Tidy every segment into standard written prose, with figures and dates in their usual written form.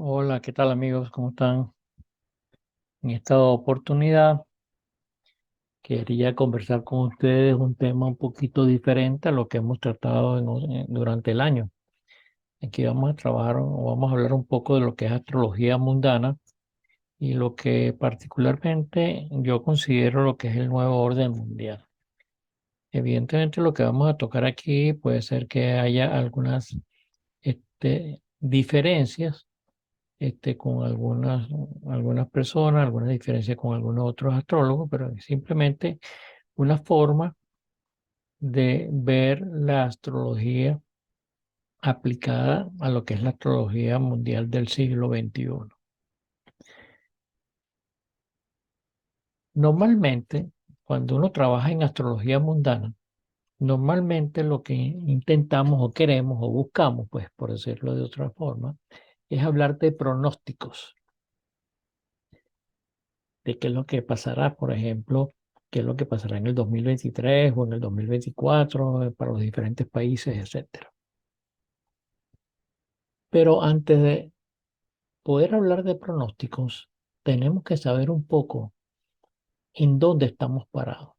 Hola, ¿qué tal amigos? ¿Cómo están? En esta oportunidad quería conversar con ustedes un tema un poquito diferente a lo que hemos tratado durante el año. Aquí vamos a trabajar o vamos a hablar un poco de lo que es astrología mundana y lo que particularmente yo considero lo que es el nuevo orden mundial. Evidentemente lo que vamos a tocar aquí puede ser que haya algunas diferencias con algunas personas, algunas diferencias con algunos otros astrólogos, pero es simplemente una forma de ver la astrología aplicada a lo que es la astrología mundial del siglo XXI. Normalmente, cuando uno trabaja en astrología mundana, normalmente lo que intentamos o queremos o buscamos, pues por decirlo de otra forma, es hablar de pronósticos, de qué es lo que pasará, por ejemplo, qué es lo que pasará en el 2023 o en el 2024 para los diferentes países, etcétera. Pero antes de poder hablar de pronósticos, tenemos que saber un poco en dónde estamos parados,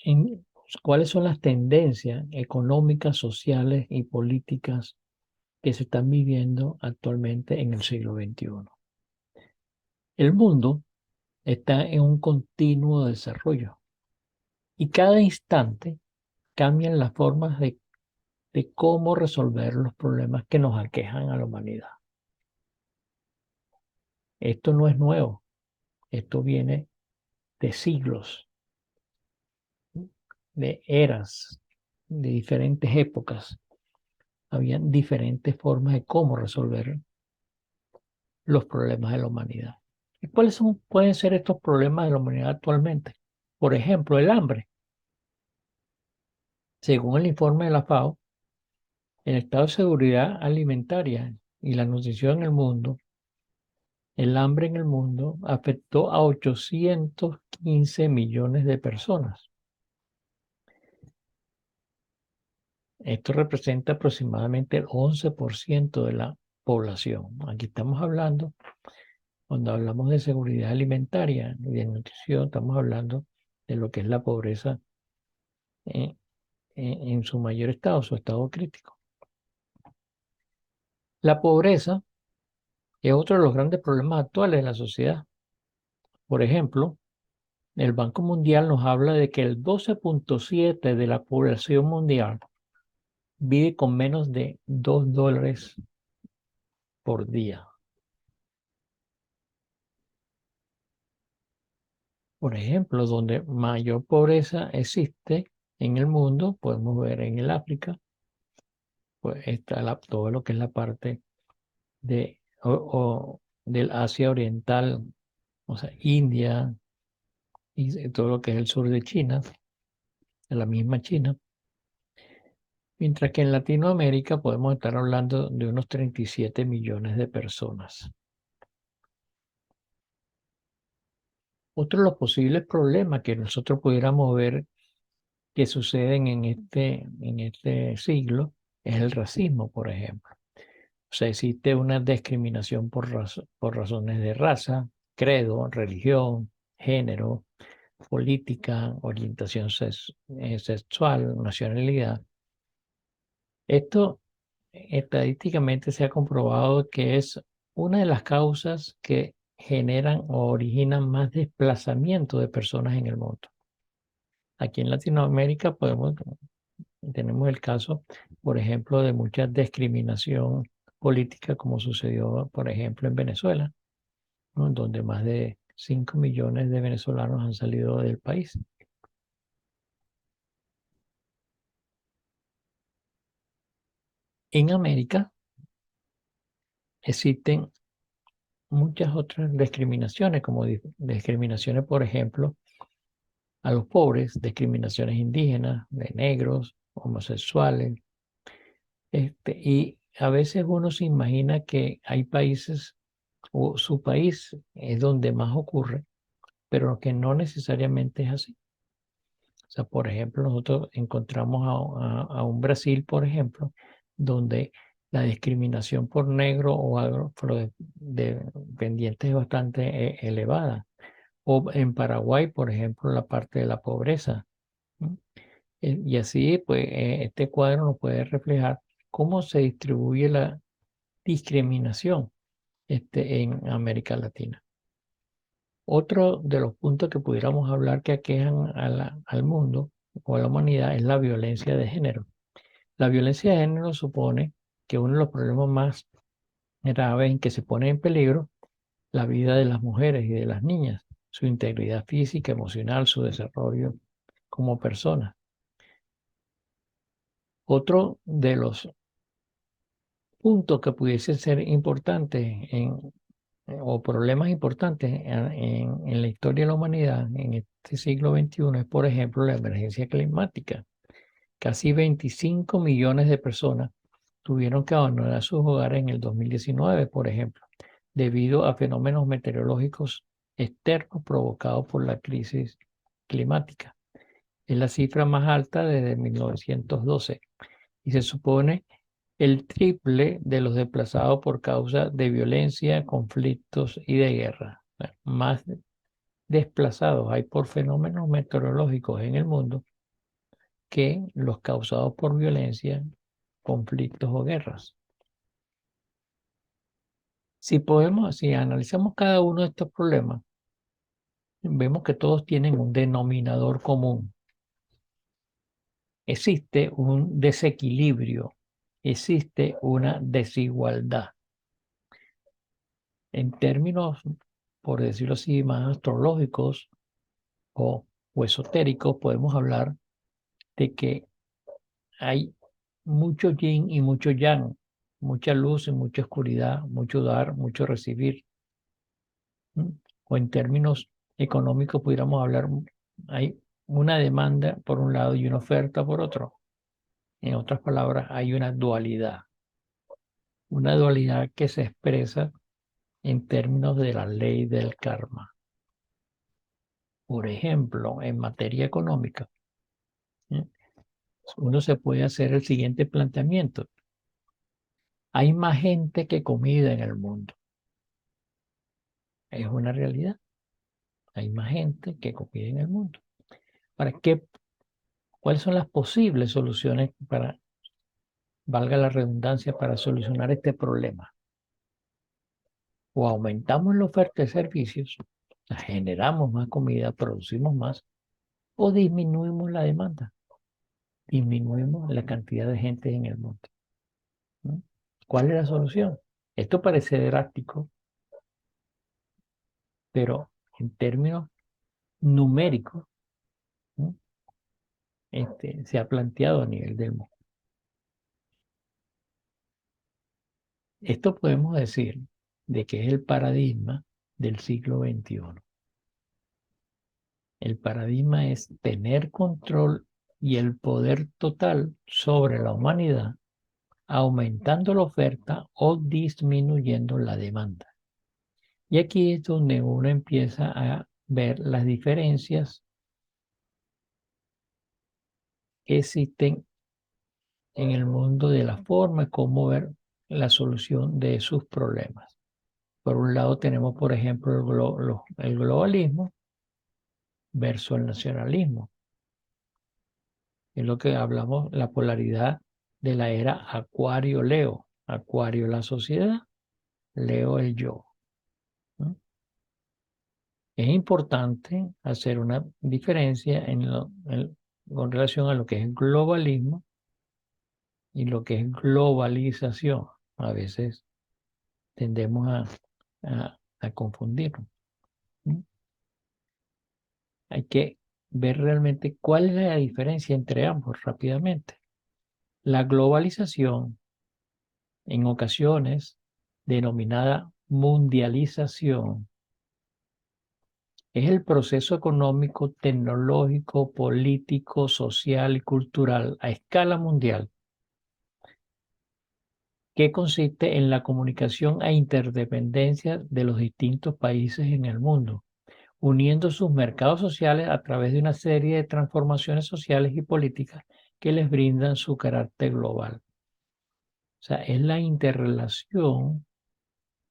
en cuáles son las tendencias económicas, sociales y políticas que se están viviendo actualmente en el siglo XXI. El mundo está en un continuo desarrollo y cada instante cambian las formas de cómo resolver los problemas que nos aquejan a la humanidad. Esto no es nuevo, esto viene de siglos, de eras, de diferentes épocas. Habían diferentes formas de cómo resolver los problemas de la humanidad. ¿Y pueden ser estos problemas de la humanidad actualmente? Por ejemplo, el hambre. Según el informe de la FAO, el estado de seguridad alimentaria y la nutrición en el mundo, el hambre en el mundo afectó a 815 millones de personas. Esto representa aproximadamente el 11% de la población. Aquí estamos hablando, cuando hablamos de seguridad alimentaria y de nutrición, estamos hablando de lo que es la pobreza en, en su mayor estado, su estado crítico. La pobreza es otro de los grandes problemas actuales de la sociedad. Por ejemplo, el Banco Mundial nos habla de que el 12.7 de la población mundial vive con menos de $2 por día. Por ejemplo, donde mayor pobreza existe en el mundo, podemos ver en el África, pues está todo lo que es la parte del Asia Oriental, o sea, India y todo lo que es el sur de China, de la misma China. Mientras que en Latinoamérica podemos estar hablando de unos 37 millones de personas. Otro de los posibles problemas que nosotros pudiéramos ver que suceden en este siglo es el racismo, por ejemplo. O sea, existe una discriminación por razones de raza, credo, religión, género, política, orientación sexual, nacionalidad. Esto estadísticamente se ha comprobado que es una de las causas que generan o originan más desplazamiento de personas en el mundo. Aquí en Latinoamérica tenemos el caso, por ejemplo, de mucha discriminación política, como sucedió, por ejemplo, en Venezuela, ¿no? Donde más de 5 millones de venezolanos han salido del país. En América existen muchas otras discriminaciones, como discriminaciones, por ejemplo, a los pobres, discriminaciones indígenas, de negros, homosexuales, y a veces uno se imagina que hay países o su país es donde más ocurre, pero que no necesariamente es así. O sea, por ejemplo, nosotros encontramos a un Brasil, por ejemplo, donde La discriminación por negro o afrodescendientes es bastante elevada. O en Paraguay, por ejemplo, la parte de la pobreza. ¿No? Y así, pues, este cuadro nos puede reflejar cómo se distribuye la discriminación en América Latina. Otro de los puntos que pudiéramos hablar que aquejan al mundo o a la humanidad es la violencia de género. La violencia de género supone que uno de los problemas más graves en que se pone en peligro la vida de las mujeres y de las niñas, su integridad física, emocional, su desarrollo como personas. Otro de los puntos que pudiesen ser importantes o problemas importantes en la historia de la humanidad en este siglo XXI es, por ejemplo, la emergencia climática. Casi 25 millones de personas tuvieron que abandonar sus hogares en el 2019, por ejemplo, debido a fenómenos meteorológicos externos provocados por la crisis climática. Es la cifra más alta desde 1912 y se supone el triple de los desplazados por causa de violencia, conflictos y de guerra. Bueno, más desplazados hay por fenómenos meteorológicos en el mundo que los causados por violencia, conflictos o guerras. Si analizamos cada uno de estos problemas, vemos que todos tienen un denominador común. Existe un desequilibrio, existe una desigualdad. En términos, por decirlo así, más astrológicos o esotéricos, podemos hablar de que hay mucho yin y mucho yang, mucha luz y mucha oscuridad, mucho dar, mucho recibir. O en términos económicos pudiéramos hablar, hay una demanda por un lado y una oferta por otro. En otras palabras, hay una dualidad que se expresa en términos de la ley del karma. Por ejemplo, en materia económica, ¿eh? Uno se puede hacer el siguiente planteamiento. Hay más gente que comida en el mundo. Es una realidad. Hay más gente que comida en el mundo. ¿Cuáles son las posibles soluciones para, valga la redundancia, para solucionar este problema? O aumentamos la oferta de servicios, generamos más comida, producimos más, o disminuimos la demanda, disminuimos la cantidad de gente en el mundo. ¿No? ¿Cuál es la solución? Esto parece drástico, pero en términos numéricos, ¿no? Se ha planteado a nivel del mundo. Esto podemos decir de que es el paradigma del siglo XXI. El paradigma es tener control y el poder total sobre la humanidad, aumentando la oferta o disminuyendo la demanda. Y aquí es donde uno empieza a ver las diferencias que existen en el mundo de la forma como ver la solución de sus problemas. Por un lado tenemos, por ejemplo, el globalismo versus el nacionalismo. Es lo que hablamos, la polaridad de la era Acuario-Leo. Acuario la sociedad, Leo el yo. ¿No? Es importante hacer una diferencia con relación a lo que es globalismo y lo que es globalización. A veces tendemos a confundirnos. ¿No? Hay que ver realmente cuál es la diferencia entre ambos rápidamente. La globalización, en ocasiones denominada mundialización, es el proceso económico, tecnológico, político, social y cultural a escala mundial que consiste en la comunicación e interdependencia de los distintos países en el mundo, uniendo sus mercados sociales a través de una serie de transformaciones sociales y políticas que les brindan su carácter global. O sea, es la interrelación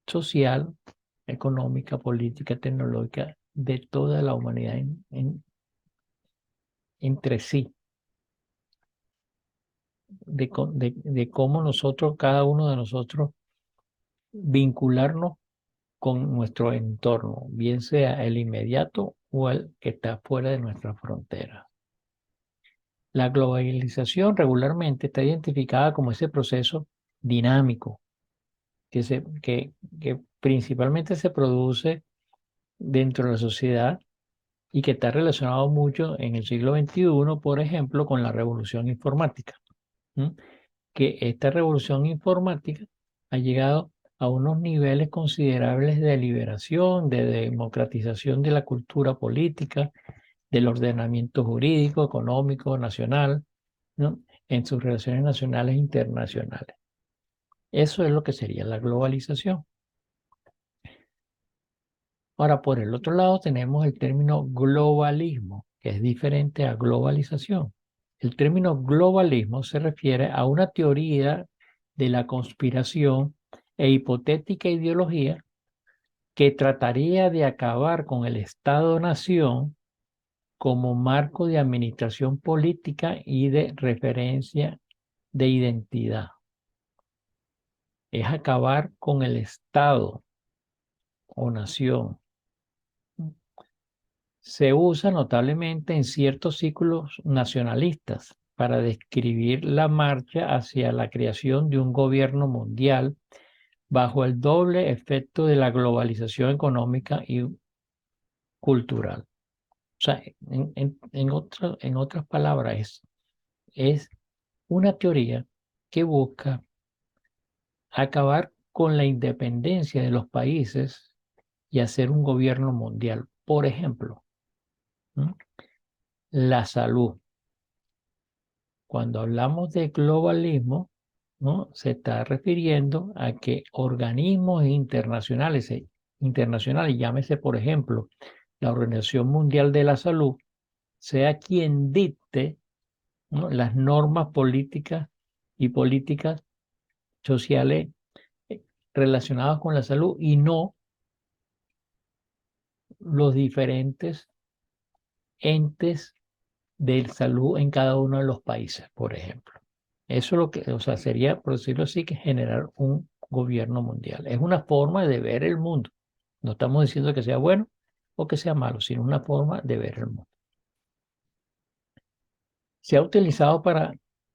social, económica, política, tecnológica de toda la humanidad entre sí, de cómo nosotros, cada uno de nosotros, vincularnos con nuestro entorno, bien sea el inmediato o el que está fuera de nuestra frontera. La globalización regularmente está identificada como ese proceso dinámico que principalmente se produce dentro de la sociedad y que está relacionado mucho en el siglo XXI, por ejemplo, con la revolución informática. ¿Mm? Que esta revolución informática ha llegado a unos niveles considerables de liberación, de democratización de la cultura política, del ordenamiento jurídico, económico, nacional, ¿no? En sus relaciones nacionales e internacionales. Eso es lo que sería la globalización. Ahora, por el otro lado, tenemos el término globalismo, que es diferente a globalización. El término globalismo se refiere a una teoría de la conspiración e hipotética ideología que trataría de acabar con el Estado-nación como marco de administración política y de referencia de identidad. Es acabar con el Estado o nación. Se usa notablemente en ciertos círculos nacionalistas para describir la marcha hacia la creación de un gobierno mundial bajo el doble efecto de la globalización económica y cultural. O sea, en otras palabras, es una teoría que busca acabar con la independencia de los países y hacer un gobierno mundial. Por ejemplo, ¿no? La salud. Cuando hablamos de globalismo, ¿no? Se está refiriendo a que organismos internacionales, llámese por ejemplo la Organización Mundial de la Salud, sea quien dicte, ¿no? Las normas políticas y políticas sociales relacionadas con la salud y no los diferentes entes de salud en cada uno de los países, por ejemplo. Eso es lo que, o sea, sería, por decirlo así, que generar un gobierno mundial. Es una forma de ver el mundo. No estamos diciendo que sea bueno o que sea malo, sino una forma de ver el mundo. Se ha utilizado para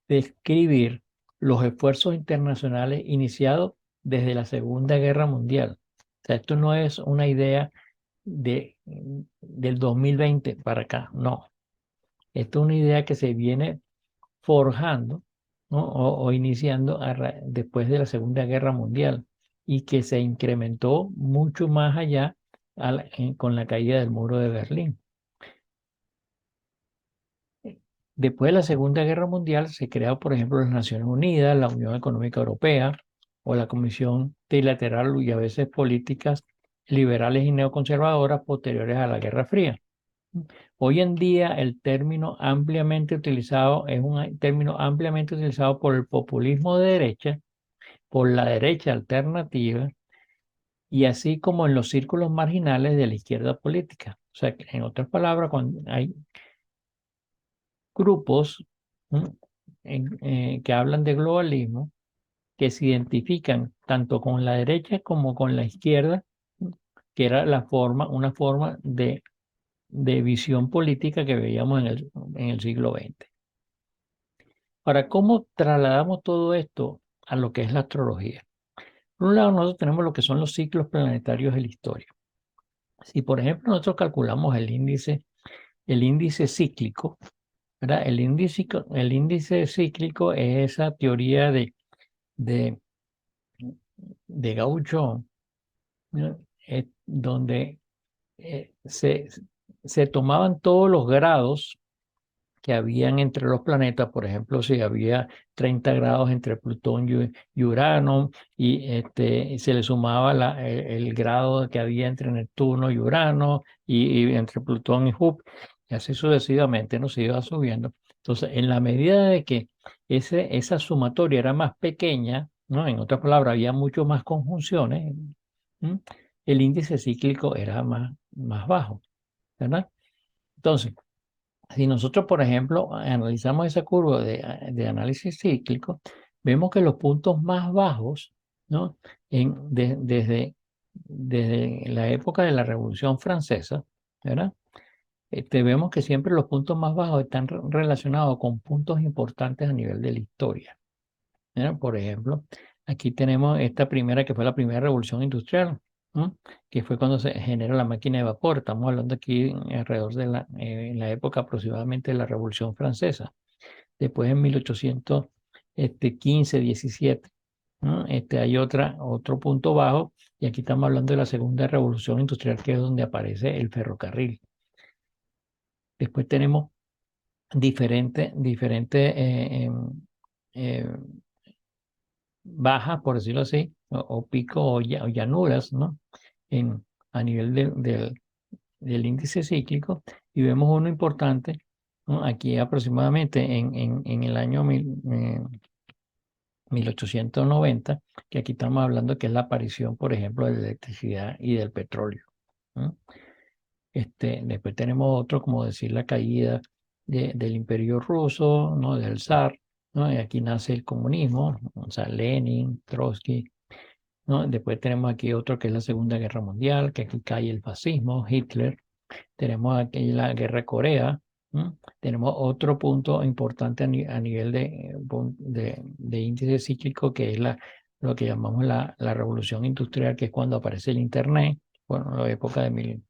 describir los esfuerzos internacionales iniciados desde la Segunda Guerra Mundial. O sea, esto no es una idea del 2020 para acá, no. Esto es una idea que se viene forjando, ¿no? o iniciando después de la Segunda Guerra Mundial y que se incrementó mucho más allá con la caída del muro de Berlín. Después de la Segunda Guerra Mundial se creó, por ejemplo, las Naciones Unidas, la Unión Económica Europea o la Comisión Trilateral y a veces políticas liberales y neoconservadoras posteriores a la Guerra Fría. Hoy en día el término ampliamente utilizado es un término ampliamente utilizado por el populismo de derecha, por la derecha alternativa y así como en los círculos marginales de la izquierda política. O sea, en otras palabras, cuando hay grupos que hablan de globalismo, que se identifican tanto con la derecha como con la izquierda, que era una forma de visión política que veíamos en el siglo XX. Ahora, ¿cómo trasladamos todo esto a lo que es la astrología? Por un lado, nosotros tenemos lo que son los ciclos planetarios de la historia. Si, por ejemplo, nosotros calculamos el índice cíclico, ¿verdad? El índice cíclico es esa teoría de, de Gaucho, ¿no? Donde se tomaban todos los grados que habían entre los planetas, por ejemplo, si había 30 grados entre Plutón y Urano, y se le sumaba el grado que había entre Neptuno y Urano, y entre Plutón y Júpiter, y así sucesivamente nos iba subiendo. Entonces, en la medida de que esa sumatoria era más pequeña, ¿no? En otras palabras, había mucho más conjunciones. ¿Mm? El índice cíclico era más bajo, ¿verdad? Entonces, si nosotros, por ejemplo, analizamos esa curva de análisis cíclico, vemos que los puntos más bajos, ¿no? Desde la época de la Revolución Francesa, ¿verdad? Vemos que siempre los puntos más bajos están relacionados con puntos importantes a nivel de la historia, ¿verdad? Por ejemplo, aquí tenemos esta primera, que fue la primera revolución industrial, ¿no? Que fue cuando se genera la máquina de vapor. Estamos hablando aquí alrededor de en la época aproximadamente de la Revolución Francesa. Después en 1815, 17, ¿no? Hay otro punto bajo, y aquí estamos hablando de la segunda revolución industrial, que es donde aparece el ferrocarril. Después tenemos diferentes eh, bajas, por decirlo así, o picos o llanuras, ¿no? A nivel del índice cíclico, y vemos uno importante, ¿no? Aquí aproximadamente en el año 1890, que aquí estamos hablando que es la aparición, por ejemplo, de la electricidad y del petróleo, ¿no? Después tenemos otro, como decir, la caída del Imperio Ruso, ¿no? Del zar, ¿no? Y aquí nace el comunismo, o sea, Lenin, Trotsky, ¿no? Después tenemos aquí otro que es la Segunda Guerra Mundial, que aquí cae el fascismo, Hitler. Tenemos aquí la Guerra de Corea, ¿no? Tenemos otro punto importante a nivel de índice cíclico, que es lo que llamamos la revolución industrial, que es cuando aparece el Internet, bueno, la época de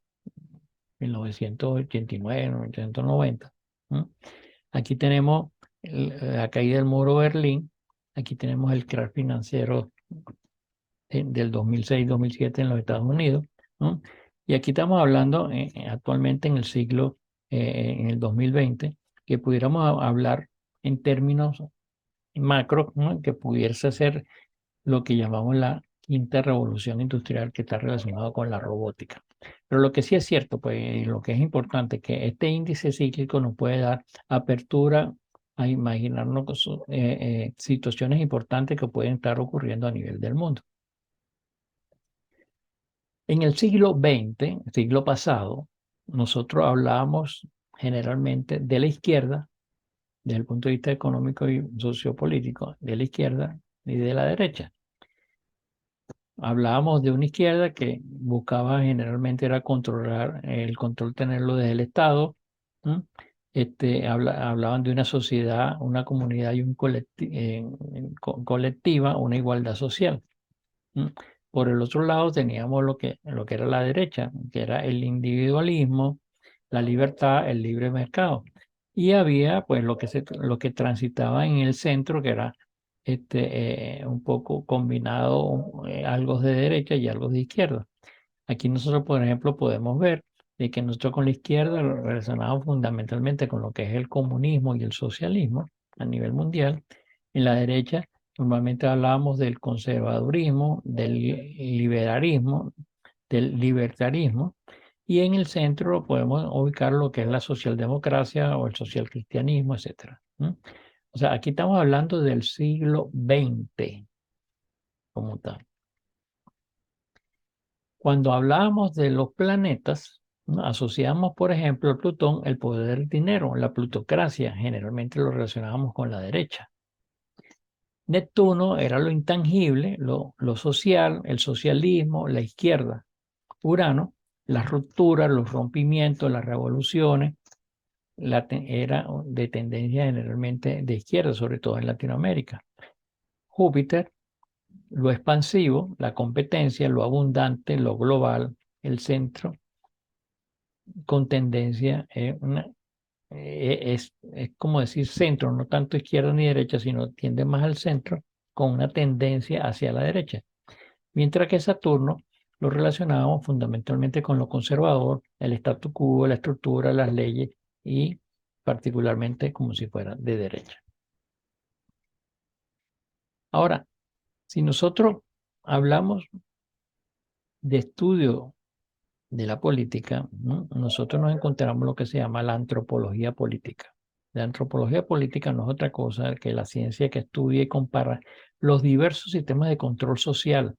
1989, 1990, ¿no? Aquí tenemos la caída del muro de Berlín. Aquí tenemos el crack financiero del 2006-2007 en los Estados Unidos, ¿no? Y aquí estamos hablando actualmente en el siglo, en el 2020, que pudiéramos hablar en términos macro, ¿no? Que pudiese ser lo que llamamos la quinta revolución industrial, que está relacionado con la robótica. Pero lo que sí es cierto, pues lo que es importante, que este índice cíclico nos puede dar apertura a imaginarnos situaciones importantes que pueden estar ocurriendo a nivel del mundo. En el siglo XX, siglo pasado, nosotros hablábamos generalmente de la izquierda, desde el punto de vista económico y sociopolítico, de la izquierda y de la derecha. Hablábamos de una izquierda que buscaba generalmente era controlar, el control tenerlo desde el Estado, ¿no? Hablaban de una sociedad, una comunidad y un colectiva, una igualdad social. ¿Mm? Por el otro lado teníamos lo que era la derecha, que era el individualismo, la libertad, el libre mercado. Y había pues lo que transitaba en el centro, que era un poco combinado, algo de derecha y algo de izquierda. Aquí nosotros, por ejemplo, podemos ver de que nosotros con la izquierda lo relacionamos fundamentalmente con lo que es el comunismo y el socialismo a nivel mundial. En la derecha normalmente hablábamos del conservadurismo, del liberalismo, del libertarismo, y en el centro podemos ubicar lo que es la socialdemocracia o el socialcristianismo, etcétera. O sea, aquí estamos hablando del siglo XX como tal. Cuando hablábamos de los planetas, ¿no? Asociamos, por ejemplo, a Plutón el poder del dinero, la plutocracia, generalmente lo relacionábamos con la derecha. Neptuno era lo intangible, lo social, el socialismo, la izquierda. Urano, las rupturas, los rompimientos, las revoluciones, era de tendencia generalmente de izquierda, sobre todo en Latinoamérica. Júpiter, lo expansivo, la competencia, lo abundante, lo global, el centro, con tendencia, es como decir centro, no tanto izquierda ni derecha, sino tiende más al centro, con una tendencia hacia la derecha. Mientras que Saturno lo relacionábamos fundamentalmente con lo conservador, el statu quo, la estructura, las leyes, y particularmente como si fuera de derecha. Ahora, si nosotros hablamos de estudio de la política, ¿no? Nosotros nos encontramos lo que se llama la antropología política. La antropología política no es otra cosa que la ciencia que estudia y compara los diversos sistemas de control social,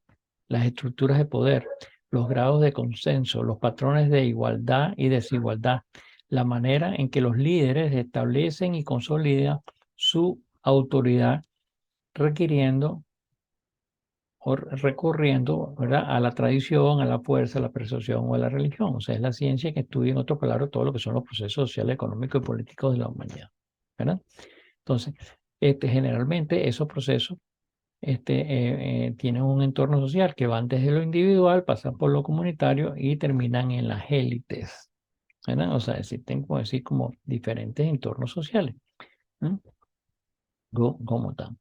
las estructuras de poder, los grados de consenso, los patrones de igualdad y desigualdad, la manera en que los líderes establecen y consolidan su autoridad, requiriendo o recurriendo, ¿verdad?, a la tradición, a la fuerza, a la persuasión o a la religión. O sea, es la ciencia que estudia, en otras palabras, todo lo que son los procesos sociales, económicos y políticos de la humanidad, ¿verdad? Entonces, generalmente esos procesos tienen un entorno social que van desde lo individual, pasan por lo comunitario y terminan en las élites, ¿verdad? O sea, existen, como decir, como diferentes entornos sociales, ¿no? Como tal.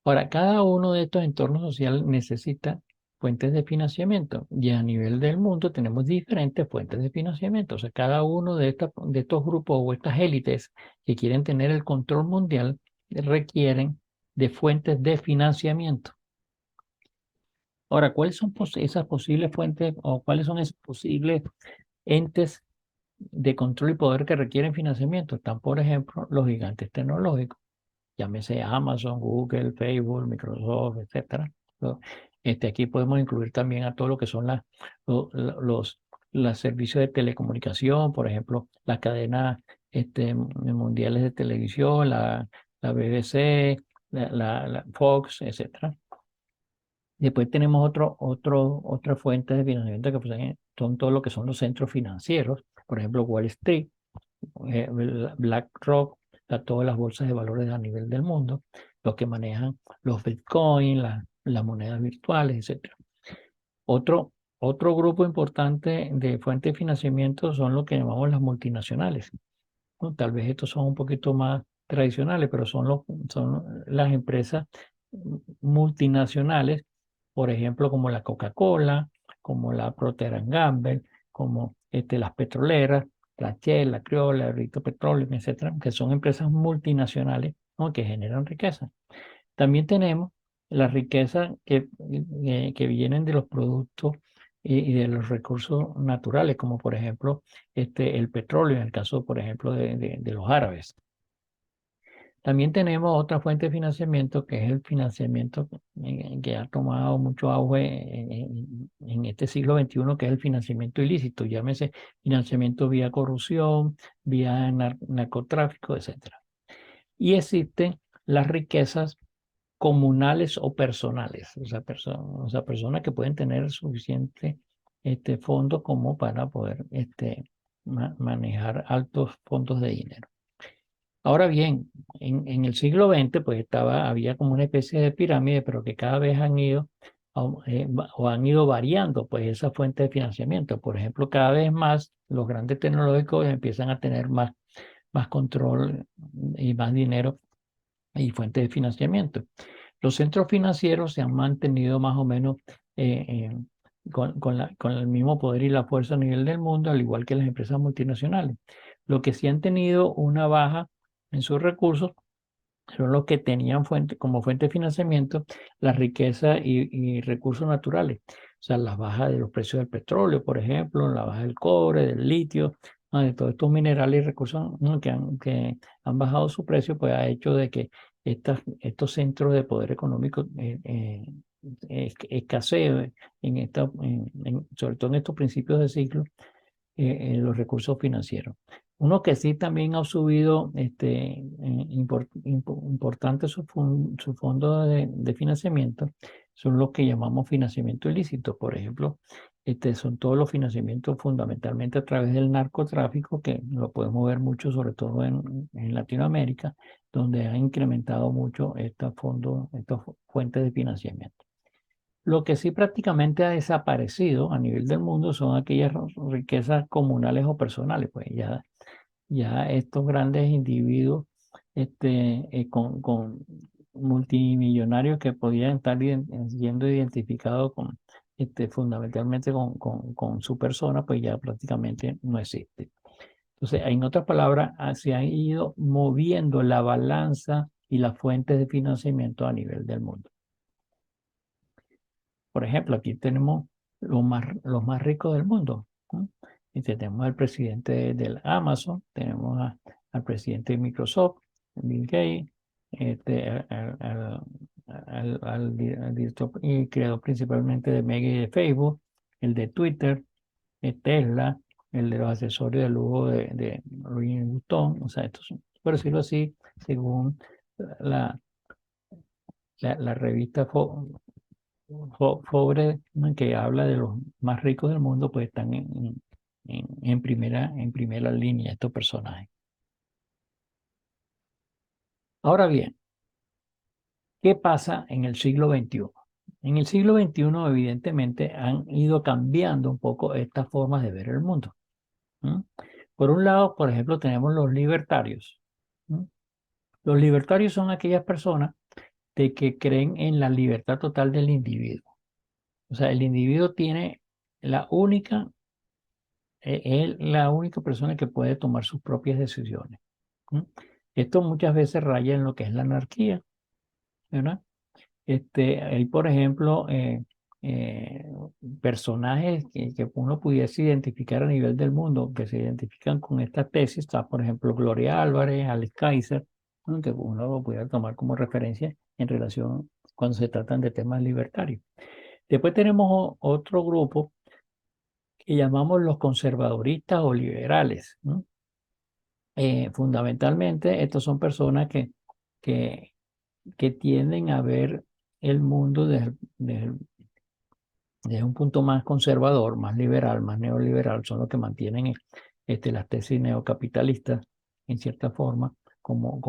Ahora, cada uno de estos entornos sociales necesita fuentes de financiamiento y a nivel del mundo tenemos diferentes fuentes de financiamiento. O sea, cada uno de estos grupos o estas élites que quieren tener el control mundial requieren de fuentes de financiamiento. Ahora, ¿cuáles son esas posibles fuentes o cuáles son esos posibles entes de control y poder que requieren financiamiento? Están, por ejemplo, los gigantes tecnológicos, llámese Amazon, Google, Facebook, Microsoft, etcétera. Aquí podemos incluir también a todo lo que son los servicios de telecomunicación, por ejemplo, las cadenas mundiales de televisión, la BBC, la Fox, etcétera. Después tenemos otra fuente de financiamiento que son todo lo que son los centros financieros, por ejemplo, Wall Street, BlackRock, todas las bolsas de valores a nivel del mundo, los que manejan los Bitcoin, las monedas virtuales, etc. Otro grupo importante de fuentes de financiamiento son lo que llamamos las multinacionales, ¿no? Tal vez estos son un poquito más tradicionales, pero son las empresas multinacionales, por ejemplo, como la Coca-Cola, como la Procter & Gamble, como las petroleras, la Shell, la Creole, la Rito Petroleum, etcétera, que son empresas multinacionales, ¿no?, que generan riqueza. También tenemos la riqueza que vienen de los productos y de los recursos naturales, como por ejemplo el petróleo, en el caso, por ejemplo, de los árabes. También tenemos otra fuente de financiamiento, que es el financiamiento que ha tomado mucho auge en este siglo XXI, que es el financiamiento ilícito, llámese financiamiento vía corrupción, vía narcotráfico, etcétera. Y existen las riquezas comunales o personales, o sea, personas que pueden tener suficiente fondos como para poder manejar altos fondos de dinero. Ahora bien, en el siglo XX pues había como una especie de pirámide, pero que cada vez han ido variando pues esa fuente de financiamiento. Por ejemplo, cada vez más los grandes tecnológicos empiezan a tener más control y más dinero y fuentes de financiamiento. Los centros financieros se han mantenido más o menos con el mismo poder y la fuerza a nivel del mundo, al igual que las empresas multinacionales. Lo que sí han tenido una baja en sus recursos son los que tenían como fuente de financiamiento la riqueza y recursos naturales. O sea, la baja de los precios del petróleo, por ejemplo, la baja del cobre, del litio, ¿no?, de todos estos minerales y recursos, ¿no?, que han bajado su precio, pues ha hecho de que estos centros de poder económico escaseen sobre todo en estos principios de siglo, en los recursos financieros. Uno que sí también ha subido importante su fondo de financiamiento son los que llamamos financiamiento ilícito. Por ejemplo, son todos los financiamientos fundamentalmente a través del narcotráfico, que lo podemos ver mucho, sobre todo en Latinoamérica, donde ha incrementado mucho estas fuentes de financiamiento. Lo que sí prácticamente ha desaparecido a nivel del mundo son aquellas riquezas comunales o personales, pues ya estos grandes individuos con multimillonarios que podían estar siendo identificados fundamentalmente con su persona, pues ya prácticamente no existe. Entonces, en otras palabras, se han ido moviendo la balanza y las fuentes de financiamiento a nivel del mundo. Por ejemplo, aquí tenemos los más ricos del mundo, ¿no? Y tenemos al presidente del Amazon, tenemos al presidente de Microsoft, Bill Gates, al director y creador principalmente de Mega y de Facebook, el de Twitter, de Tesla, el de los accesorios de lujo de Louis Vuitton. O sea, estos son, por decirlo así, según la, la revista Forbes, ¿no?, que habla de los más ricos del mundo, pues están en primera línea estos personajes. Ahora bien, ¿qué pasa en el siglo XXI? En el siglo XXI, evidentemente, han ido cambiando un poco estas formas de ver el mundo. ¿Mm? Por un lado, por ejemplo, tenemos los libertarios. ¿Mm? Los libertarios son aquellas personas de que creen en la libertad total del individuo. O sea, el individuo tiene la única, es la única persona que puede tomar sus propias decisiones. ¿Mm? Esto muchas veces raya en lo que es la anarquía, ¿verdad? Hay, por ejemplo, eh, personajes que uno pudiese identificar a nivel del mundo, que se identifican con esta tesis. Está, por ejemplo, Gloria Álvarez, Alex Kaiser, ¿no?, que uno lo pudiera tomar como referencia en relación cuando se tratan de temas libertarios. Después tenemos otro grupo que llamamos los conservaduristas o liberales, ¿no? Fundamentalmente, estos son personas que, que tienden a ver el mundo desde un punto más conservador, más liberal, más neoliberal. Son los que mantienen las tesis neocapitalistas, en cierta forma, como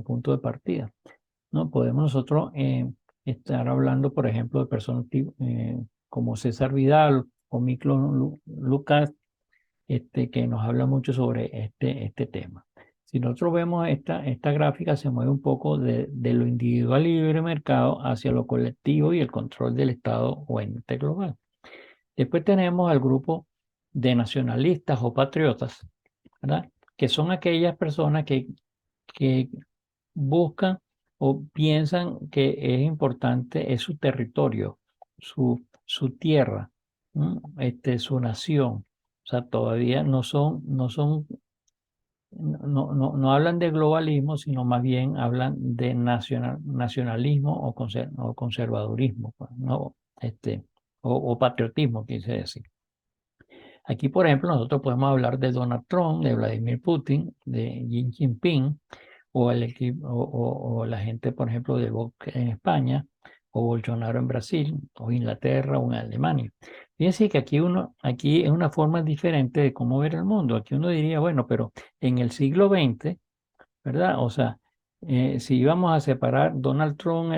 punto de partida, ¿no? Podemos nosotros estar hablando, por ejemplo, de personas como César Vidal o Miklo Lucas, que nos habla mucho sobre este tema. Si nosotros vemos esta gráfica, se mueve un poco de lo individual y libre mercado hacia lo colectivo y el control del Estado o ente global. Después tenemos al grupo de nacionalistas o patriotas, ¿verdad?, que son aquellas personas que buscan o piensan que es importante es su territorio, su tierra, su nación. O sea, todavía no hablan de globalismo, sino más bien hablan de nacionalismo o conservadurismo, pues, ¿no? O patriotismo, quise decir. Aquí, por ejemplo, nosotros podemos hablar de Donald Trump, de Vladimir Putin, de Xi Jinping, o el equipo, o la gente, por ejemplo, de Vox en España, o Bolsonaro en Brasil, o Inglaterra, o en Alemania. Fíjense que aquí es una forma diferente de cómo ver el mundo. Aquí uno diría, bueno, pero en el siglo XX, ¿verdad? O sea, si íbamos a separar, Donald Trump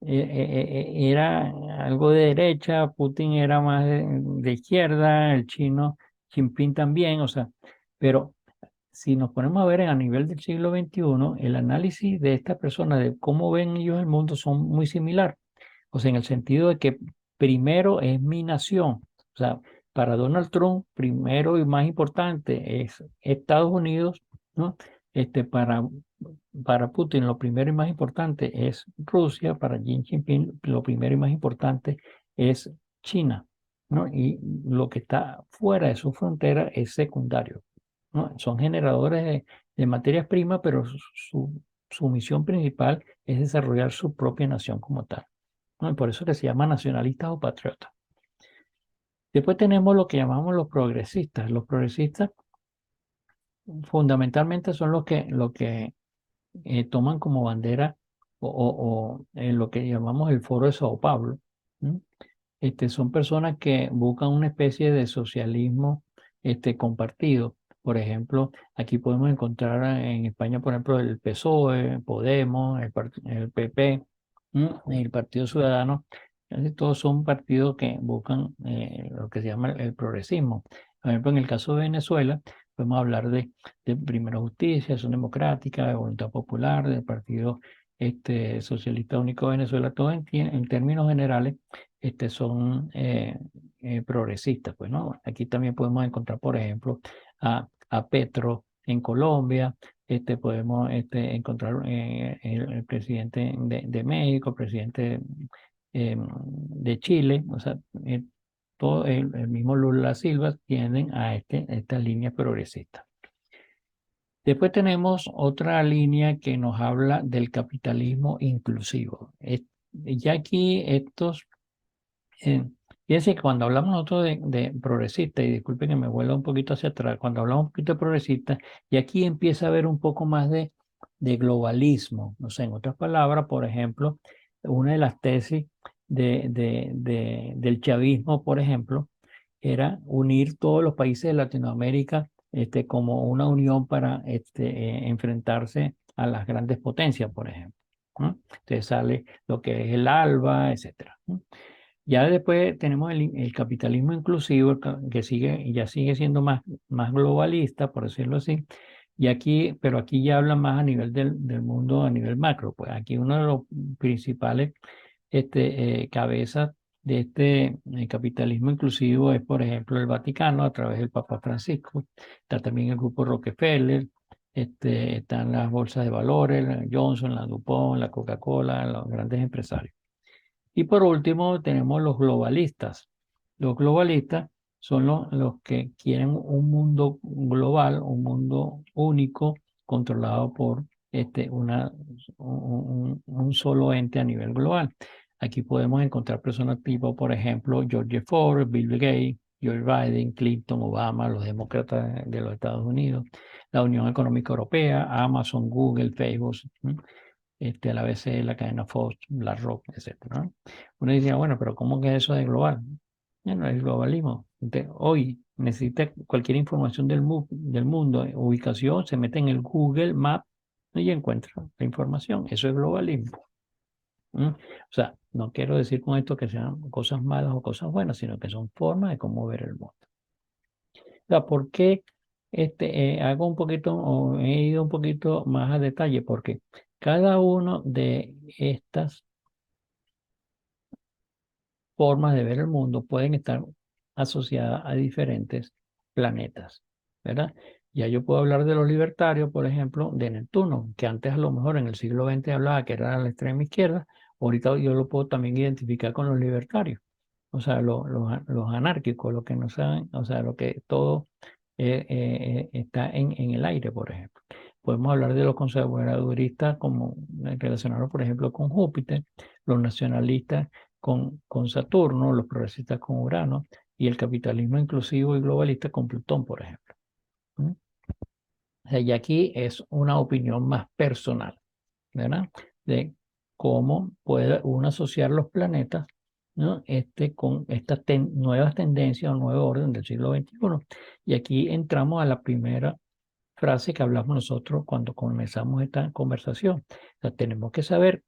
era algo de derecha, Putin era más de izquierda, el chino Jinping también, o sea, pero si nos ponemos a ver a nivel del siglo XXI, el análisis de esta persona, de cómo ven ellos el mundo, son muy similar. O sea, en el sentido de que primero es mi nación. O sea, para Donald Trump, primero y más importante es Estados Unidos, ¿no? Para Putin, lo primero y más importante es Rusia. Para Xi Jinping, lo primero y más importante es China, ¿no? Y lo que está fuera de su frontera es secundario, ¿no? Son generadores de materias primas, pero su misión principal es desarrollar su propia nación como tal, ¿no? Y por eso que se llama nacionalistas o patriotas. Después tenemos lo que llamamos los progresistas. Los progresistas fundamentalmente son los que toman como bandera lo que llamamos el Foro de Sao Paulo, ¿no? Son personas que buscan una especie de socialismo compartido. Por ejemplo, aquí podemos encontrar en España, por ejemplo, el PSOE, Podemos, el PP, el Partido Ciudadano. Casi todos son partidos que buscan lo que se llama el progresismo. Por ejemplo, en el caso de Venezuela, podemos hablar de Primera Justicia, Acción Democrática, de Voluntad Popular, del Partido Socialista Único de Venezuela. Todo en términos generales son progresistas, pues, ¿no? Aquí también podemos encontrar, por ejemplo, a Petro en Colombia. Podemos encontrar el presidente de México, el presidente de Chile. O sea, todo el mismo Lula Silva tienden a esta línea progresista. Después tenemos otra línea que nos habla del capitalismo inclusivo. Ya aquí estos, fíjense que cuando hablamos nosotros de progresista, y disculpen que me vuelva un poquito hacia atrás, cuando hablamos un poquito de progresista, y aquí empieza a haber un poco más de globalismo. O sea, en otras palabras, por ejemplo, una de las tesis del chavismo, por ejemplo, era unir todos los países de Latinoamérica como una unión para enfrentarse a las grandes potencias, por ejemplo, ¿no? Entonces sale lo que es el ALBA, etcétera, ¿no? Ya después tenemos el capitalismo inclusivo, que sigue, ya sigue siendo más globalista, por decirlo así. Y aquí, pero aquí ya habla más a nivel del mundo, a nivel macro. Pues aquí uno de los principales cabezas de capitalismo inclusivo es, por ejemplo, el Vaticano a través del Papa Francisco. Está también el grupo Rockefeller, están las bolsas de valores, la Johnson, la DuPont, la Coca-Cola, los grandes empresarios. Y por último, tenemos los globalistas. Los globalistas son los que quieren un mundo global, un mundo único, controlado por un solo ente a nivel global. Aquí podemos encontrar personas tipo, por ejemplo, George Ford, Bill Gates, Joe Biden, Clinton, Obama, los demócratas de los Estados Unidos, la Unión Económica Europea, Amazon, Google, Facebook, a la ABC, la cadena Fox, BlackRock, etcétera, ¿no? Uno dice, bueno, pero ¿cómo que eso es global? Bueno, el globalismo. Hoy necesita cualquier información del mundo, ubicación, se mete en el Google Maps y encuentra la información. Eso es globalismo. ¿Mm? O sea, no quiero decir con esto que sean cosas malas o cosas buenas, sino que son formas de cómo ver el mundo. O sea, ¿por qué hago un poquito o he ido un poquito más a detalle? Porque cada uno de estas formas de ver el mundo pueden estar asociadas a diferentes planetas, ¿verdad? Ya yo puedo hablar de los libertarios, por ejemplo, de Neptuno, que antes a lo mejor en el siglo XX hablaba que era la extrema izquierda, ahorita yo lo puedo también identificar con los libertarios, o sea, los anárquicos, los que no saben, o sea, lo que todo está en el aire, por ejemplo. Podemos hablar de los conservaduristas como relacionados, por ejemplo, con Júpiter, los nacionalistas con Saturno, los progresistas con Urano y el capitalismo inclusivo y globalista con Plutón, por ejemplo. ¿Mm? O sea, y aquí es una opinión más personal, ¿verdad? De cómo puede uno asociar los planetas, ¿no? Con estas nuevas tendencias o nuevo orden del siglo XXI. Y aquí entramos a la primera frase que hablamos nosotros cuando comenzamos esta conversación. O sea, tenemos que saber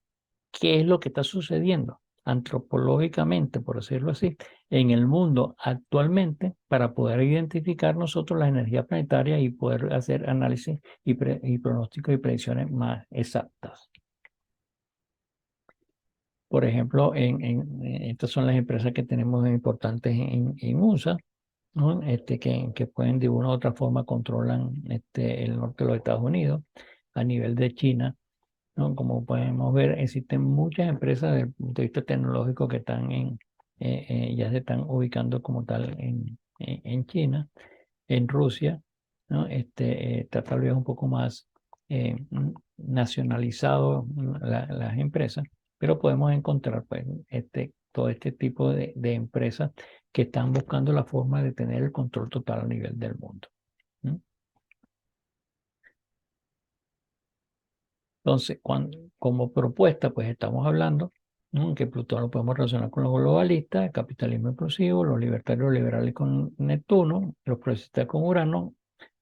qué es lo que está sucediendo antropológicamente, por decirlo así, en el mundo actualmente para poder identificar nosotros la energía planetaria y poder hacer análisis y pronósticos y predicciones más exactas. Por ejemplo, estas son las empresas que tenemos importantes en USA, ¿no? Que pueden de una u otra forma controlan el norte de los Estados Unidos. A nivel de China, ¿no? Como podemos ver, existen muchas empresas desde el punto de vista tecnológico que ya se están ubicando como tal en China, en Rusia, ¿no? Está tal vez un poco más nacionalizado las empresas, pero podemos encontrar pues, todo este tipo de empresas que están buscando la forma de tener el control total a nivel del mundo. ¿No? Entonces, como propuesta, pues estamos hablando, ¿no? Que Plutón lo podemos relacionar con los globalistas, el capitalismo inclusivo, los libertarios liberales con Neptuno, los progresistas con Urano,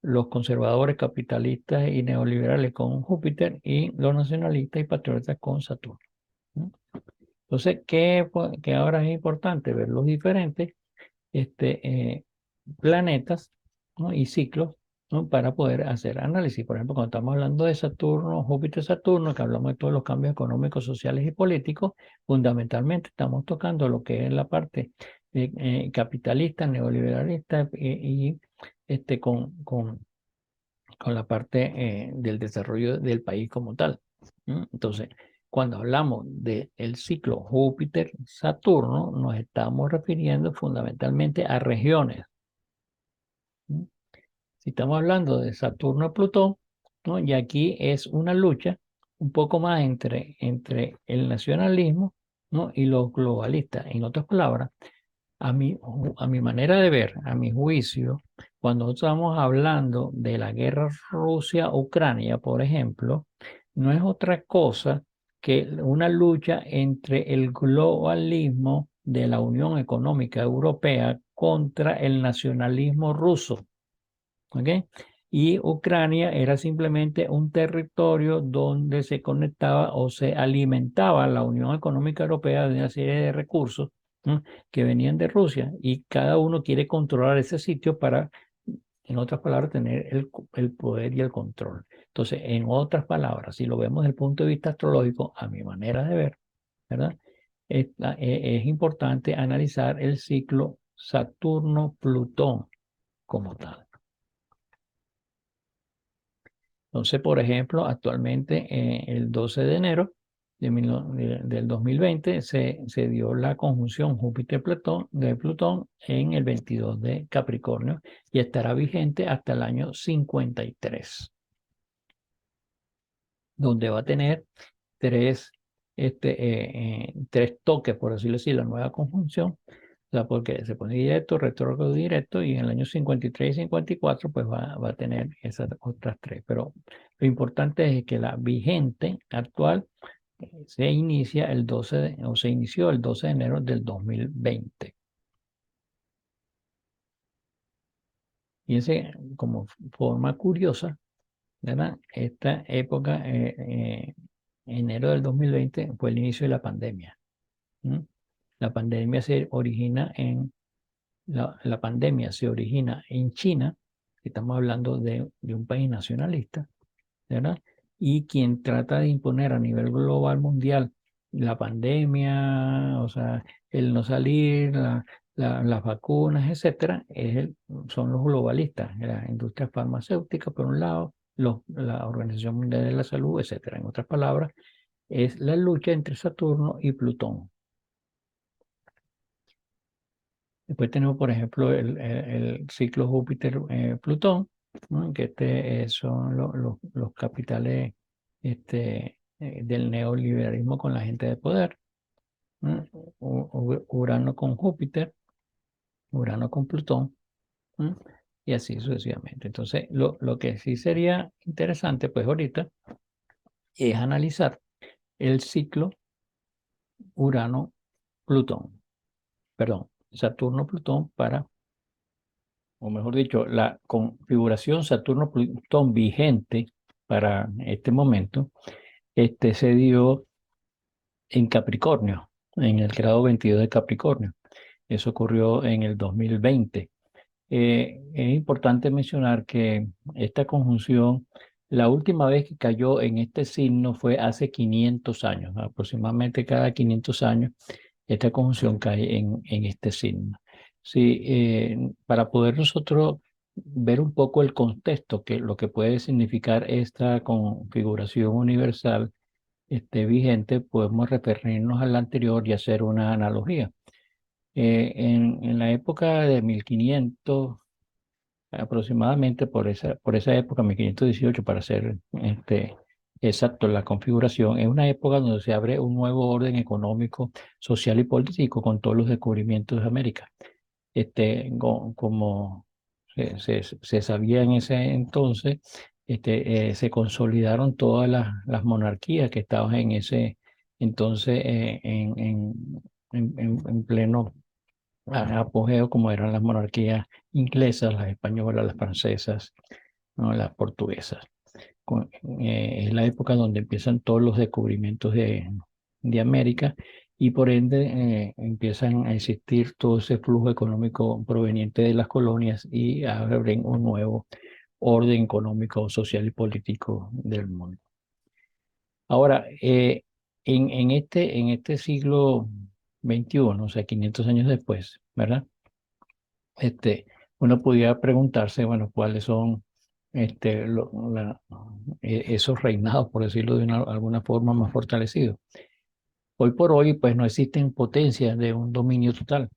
los conservadores capitalistas y neoliberales con Júpiter y los nacionalistas y patriotas con Saturno, ¿no? Entonces, ¿qué ahora es importante? Ver los diferentes planetas, ¿no? Y ciclos, ¿no? Para poder hacer análisis. Por ejemplo, cuando estamos hablando de Saturno, Júpiter, Saturno, que hablamos de todos los cambios económicos, sociales y políticos, fundamentalmente estamos tocando lo que es la parte capitalista, neoliberalista y con la parte del desarrollo del país como tal. Entonces, cuando hablamos del ciclo Júpiter-Saturno, nos estamos refiriendo fundamentalmente a regiones. ¿Mm? Si estamos hablando de Saturno-Plutón, ¿no? Y aquí es una lucha un poco más entre el nacionalismo, ¿no? Y los globalistas. En otras palabras, a mi manera de ver, a mi juicio, cuando estamos hablando de la guerra Rusia-Ucrania, por ejemplo, no es otra cosa que una lucha entre el globalismo de la Unión Económica Europea contra el nacionalismo ruso. ¿Ok? Y Ucrania era simplemente un territorio donde se conectaba o se alimentaba la Unión Económica Europea de una serie de recursos, ¿no? Que venían de Rusia y cada uno quiere controlar ese sitio para, en otras palabras, tener el poder y el control. Entonces, en otras palabras, si lo vemos desde el punto de vista astrológico, a mi manera de ver, ¿verdad? Es importante analizar el ciclo Saturno-Plutón como tal. Entonces, por ejemplo, actualmente el 12 de enero del 2020 se dio la conjunción Júpiter-Plutón de Plutón en el 22 de Capricornio y estará vigente hasta el año 53, donde va a tener tres, tres toques, por decirlo así, la nueva conjunción. O sea, porque se pone directo, retrógrado directo, y en el año 53 y 54 pues va a tener esas otras tres. Pero lo importante es que la vigente actual se inicia o se inició el 12 de enero del 2020. Y ese, como forma curiosa, ¿verdad? Esta época, enero del 2020, fue el inicio de la pandemia. ¿Mm? La pandemia se origina la pandemia se origina en China, estamos hablando de un país nacionalista, ¿verdad? Y quien trata de imponer a nivel global mundial la pandemia, o sea, el no salir, las vacunas, etcétera, son los globalistas, la industria farmacéutica, por un lado, la Organización Mundial de la Salud, etcétera. En otras palabras, es la lucha entre Saturno y Plutón. Después tenemos, por ejemplo, el ciclo Júpiter-Plutón, ¿no? Que son los capitales del neoliberalismo con la gente de poder, ¿no? Urano con Júpiter, Urano con Plutón, ¿no? Y así sucesivamente. Entonces, lo que sí sería interesante, pues ahorita, es analizar el ciclo Urano-Plutón, perdón, Saturno-Plutón o mejor dicho, la configuración Saturno-Plutón vigente para este momento, se dio en Capricornio, en el grado 22 de Capricornio. Eso ocurrió en el 2020. Es importante mencionar que esta conjunción, la última vez que cayó en este signo fue hace 500 años, aproximadamente cada 500 años, esta conjunción cae en este signo. Sí, para poder nosotros ver un poco el contexto, que lo que puede significar esta configuración universal vigente, podemos referirnos a la anterior y hacer una analogía. En la época de 1500, aproximadamente por esa época, 1518, para ser exacto, la configuración, es una época donde se abre un nuevo orden económico, social y político con todos los descubrimientos de América. Como se sabía en ese entonces, se consolidaron todas las monarquías que estaban en ese entonces en pleno apogeo, como eran las monarquías inglesas, las españolas, las francesas, ¿no? Las portuguesas. Es la época donde empiezan todos los descubrimientos de América y por ende empiezan a existir todo ese flujo económico proveniente de las colonias y abren un nuevo orden económico, social y político del mundo. Ahora, en este siglo XXI, o sea, 500 años después, ¿verdad? Uno pudiera preguntarse, bueno, cuáles son esos reinados, por decirlo de alguna forma, más fortalecidos. Hoy por hoy, pues no existen potencias de un dominio total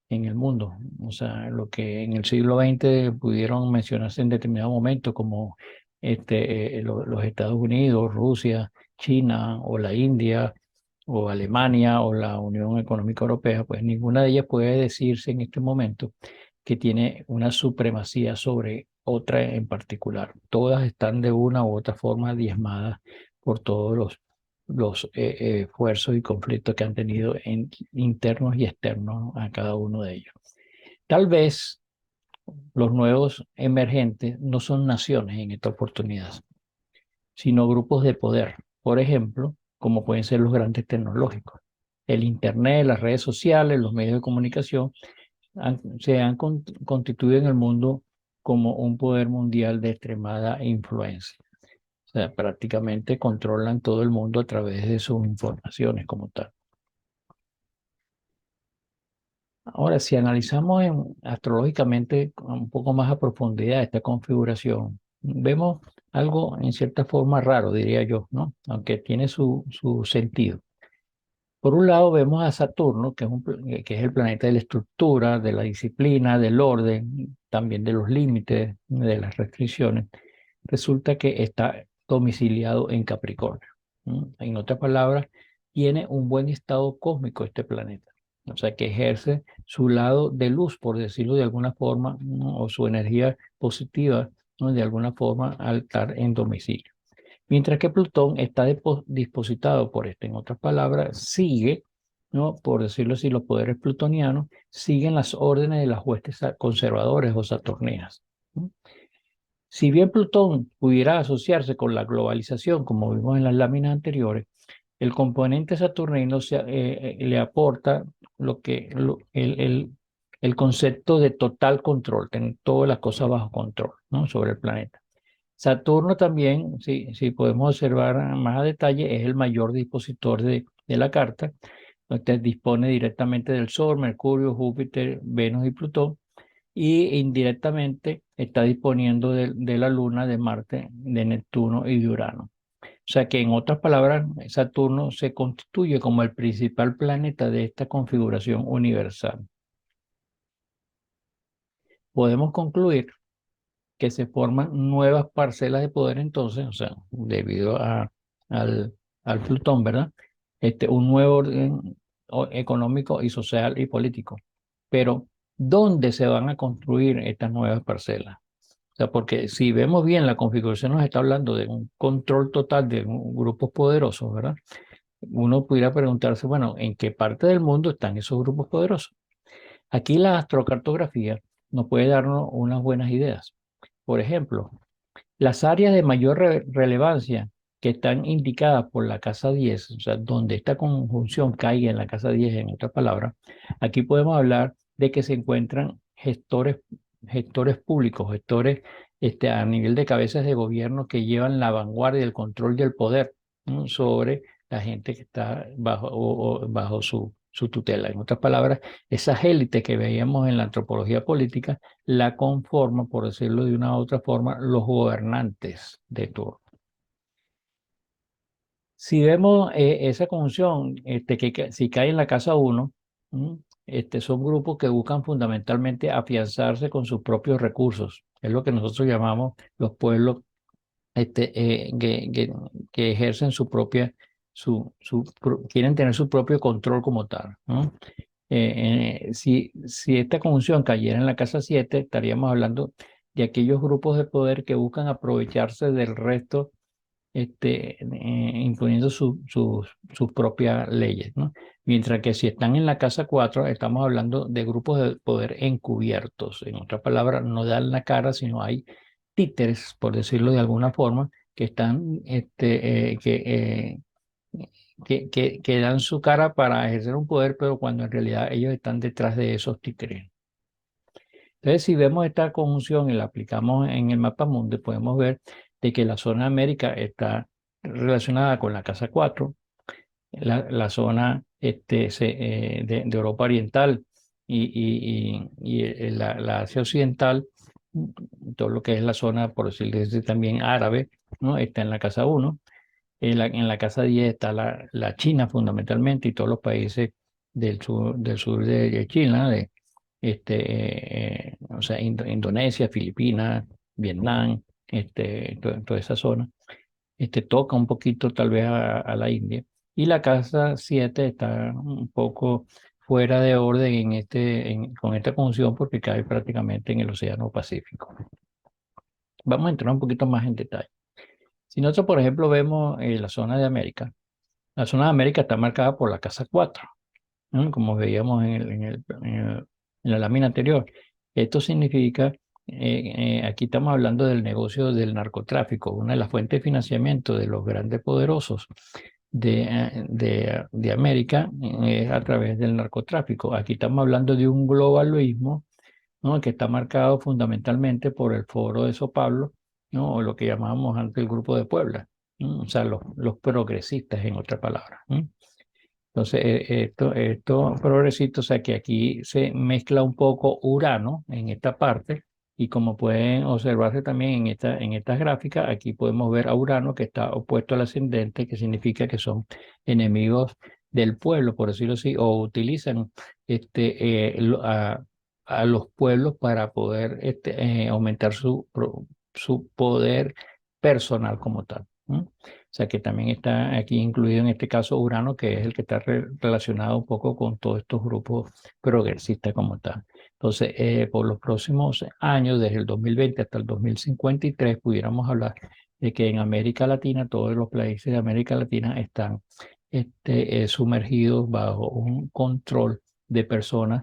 en el mundo. O sea, lo que en el siglo XX pudieron mencionarse en determinado momento como los Estados Unidos, Rusia, China o la India o Alemania o la Unión Económica Europea, pues ninguna de ellas puede decirse en este momento que tiene una supremacía sobre otra en particular. Todas están de una u otra forma diezmadas por todos los esfuerzos y conflictos que han tenido internos y externos a cada uno de ellos. Tal vez los nuevos emergentes no son naciones en esta oportunidad, sino grupos de poder. Por ejemplo, como pueden ser los grandes tecnológicos. El Internet, las redes sociales, los medios de comunicación se han constituido en el mundo como un poder mundial de extremada influencia. O sea, prácticamente controlan todo el mundo a través de sus informaciones como tal. Ahora, si analizamos astrológicamente un poco más a profundidad esta configuración, vemos algo en cierta forma raro, diría yo, ¿no? Aunque tiene su sentido. Por un lado vemos a Saturno, que es el planeta de la estructura, de la disciplina, del orden, también de los límites, de las restricciones. Resulta que está domiciliado en Capricornio. En otras palabras, tiene un buen estado cósmico este planeta. O sea, que ejerce su lado de luz, por decirlo de alguna forma, ¿no? O su energía positiva, ¿no? De alguna forma al estar en domicilio. Mientras que Plutón está dispositado por este. En otras palabras, sigue, ¿no? Por decirlo así, los poderes plutonianos siguen las órdenes de las huestes conservadores o saturninas. Si bien Plutón pudiera asociarse con la globalización, como vimos en las láminas anteriores, el componente saturnino le aporta el concepto de total control, tener todas las cosas bajo control, ¿no? Sobre el planeta. Saturno también, si podemos observar más a detalle, es el mayor dispositor de la carta. Usted dispone directamente del Sol, Mercurio, Júpiter, Venus y Plutón, y indirectamente está disponiendo de la Luna, de Marte, de Neptuno y de Urano. O sea que en otras palabras, Saturno se constituye como el principal planeta de esta configuración universal. Podemos concluir que se forman nuevas parcelas de poder entonces, o sea, debido al, al Plutón, ¿verdad? Un nuevo orden económico y social y político. Pero, ¿dónde se van a construir estas nuevas parcelas? O sea, porque si vemos bien, la configuración nos está hablando de un control total de grupos poderosos, ¿verdad? Uno pudiera preguntarse, bueno, ¿en qué parte del mundo están esos grupos poderosos? Aquí la astrocartografía nos puede darnos unas buenas ideas. Por ejemplo, las áreas de mayor relevancia que están indicadas por la casa 10, o sea, donde esta conjunción caiga en la casa 10, en otras palabras, aquí podemos hablar de que se encuentran gestores públicos, gestores a nivel de cabezas de gobierno que llevan la vanguardia, el control y el poder, ¿no? Sobre la gente que está bajo su tutela. En otras palabras, esas élites que veíamos en la antropología política la conforman, por decirlo de una u otra forma, los gobernantes de turno. Si vemos esa conjunción, si cae en la casa 1, son grupos que buscan fundamentalmente afianzarse con sus propios recursos. Es lo que nosotros llamamos los pueblos que ejercen quieren tener su propio control como tal, ¿no? Si esta conjunción cayera en la casa 7, estaríamos hablando de aquellos grupos de poder que buscan aprovecharse del resto, imponiendo sus propias leyes, ¿no? Mientras que si están en la casa 4, estamos hablando de grupos de poder encubiertos. En otras palabras, no dan la cara, sino hay títeres, por decirlo de alguna forma, que están, que dan su cara para ejercer un poder, pero cuando en realidad ellos están detrás de esos títeres. Entonces, si vemos esta conjunción y la aplicamos en el mapa mundo, podemos ver de que la zona de América está relacionada con la casa 4, la zona de Europa Oriental y la Asia Occidental, todo lo que es la zona, por decirlo así, también árabe, ¿no? Está en la casa 1. En la casa 10 está la China fundamentalmente y todos los países del sur de China, o sea, Indonesia, Filipinas, Vietnam, toda esa zona. Toca un poquito tal vez a la India. Y la casa 7 está un poco fuera de orden con esta conjunción porque cae prácticamente en el Océano Pacífico. Vamos a entrar un poquito más en detalle. Si nosotros, por ejemplo, vemos la zona de América, la zona de América está marcada por la casa 4, ¿no? Como veíamos en la lámina anterior. Esto significa, aquí estamos hablando del negocio del narcotráfico, una de las fuentes de financiamiento de los grandes poderosos de América es a través del narcotráfico. Aquí estamos hablando de un globalismo, ¿no? Que está marcado fundamentalmente por el Foro de Sao Paulo, ¿no? O lo que llamábamos antes el Grupo de Puebla, ¿no? O sea, los progresistas, en otras palabras, ¿no? Entonces, esto progresista, o sea que aquí se mezcla un poco Urano en esta parte, y como pueden observarse también en estas gráficas, aquí podemos ver a Urano que está opuesto al ascendente, que significa que son enemigos del pueblo, por decirlo así, o utilizan a los pueblos para poder aumentar su poder personal como tal, ¿no? O sea que también está aquí incluido en este caso Urano, que es el que está relacionado un poco con todos estos grupos progresistas como tal. Entonces, por los próximos años, desde el 2020 hasta el 2053, pudiéramos hablar de que en América Latina, todos los países de América Latina están sumergidos bajo un control de personas